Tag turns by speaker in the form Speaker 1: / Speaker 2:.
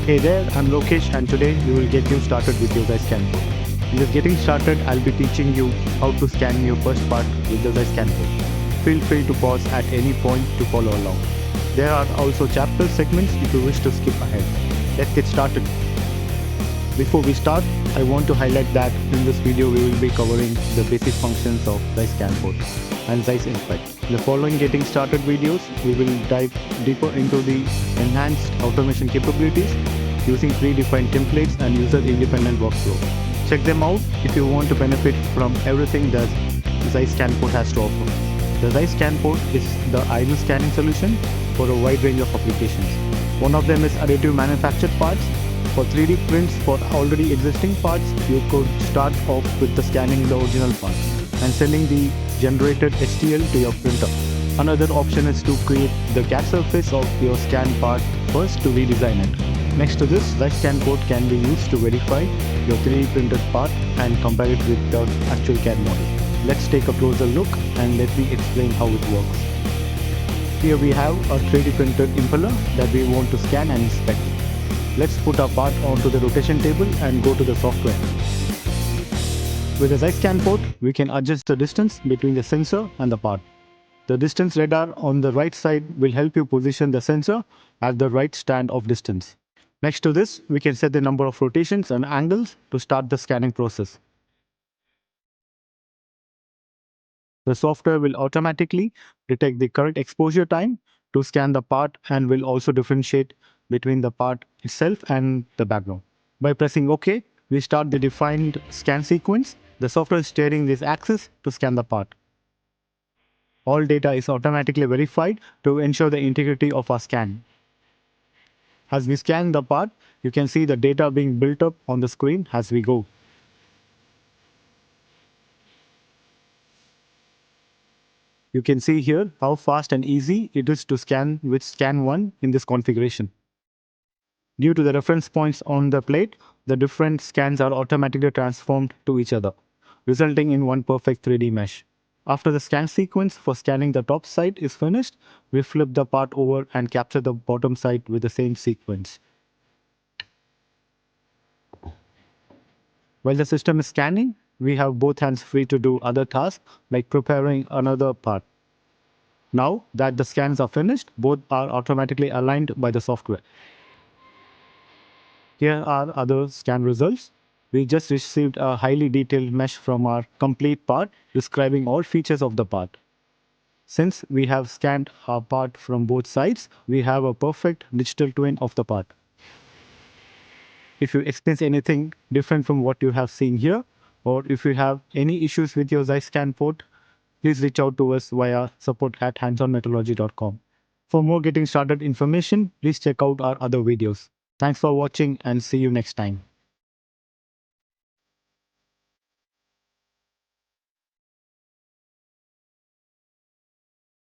Speaker 1: Hey there, I'm Lokesh and today we will get you started with your ZEISS ScanPort. In this getting started, I'll be teaching you how to scan your first part with the ZEISS ScanPort. Feel free to pause at any point to follow along. There are also chapter segments if you wish to skip ahead. Let's get started. Before we start, I want to highlight that in this video we will be covering the basic functions of ZEISS ScanPort and ZEISS Inspect. In the following getting started videos, we will dive deeper into the enhanced automation capabilities using predefined templates and user-independent workflow. Check them out if you want to benefit from everything that ZEISS ScanPort has to offer. The ZEISS ScanPort is the ideal scanning solution for a wide range of applications. One of them is additive manufactured parts. For 3D prints for already existing parts, you could start off with scanning the original part and sending the generated STL to your printer. Another option is to create the CAD surface of your scanned part first to redesign it. Next to this, ZEISS ScanPort can be used to verify your 3D printed part and compare it with the actual CAD model. Let's take a closer look and let me explain how it works. Here we have a 3D printed impeller that we want to scan and inspect. Let's put our part onto the rotation table and go to the software. With the ZEISS ScanPort, we can adjust the distance between the sensor and the part. The distance radar on the right side will help you position the sensor at the right stand of distance. Next to this, we can set the number of rotations and angles to start the scanning process. The software will automatically detect the correct exposure time to scan the part and will also differentiate between the part itself and the background. By pressing OK, we start the defined scan sequence. The software is steering this axis to scan the part. All data is automatically verified to ensure the integrity of our scan. As we scan the part, you can see the data being built up on the screen as we go. You can see here how fast and easy it is to scan with Scan 1 in this configuration. Due to the reference points on the plate, the different scans are automatically transformed to each other, resulting in one perfect 3D mesh. After the scan sequence for scanning the top side is finished, we flip the part over and capture the bottom side with the same sequence. While the system is scanning, we have both hands free to do other tasks like preparing another part. Now that the scans are finished, both are automatically aligned by the software. Here are other scan results. We just received a highly detailed mesh from our complete part describing all features of the part. Since we have scanned our part from both sides, we have a perfect digital twin of the part. If you experience anything different from what you have seen here, or if you have any issues with your ZEISS ScanPort, please reach out to us via support@handsonmethodology.com. For more getting started information, please check out our other videos. Thanks for watching and see you next time.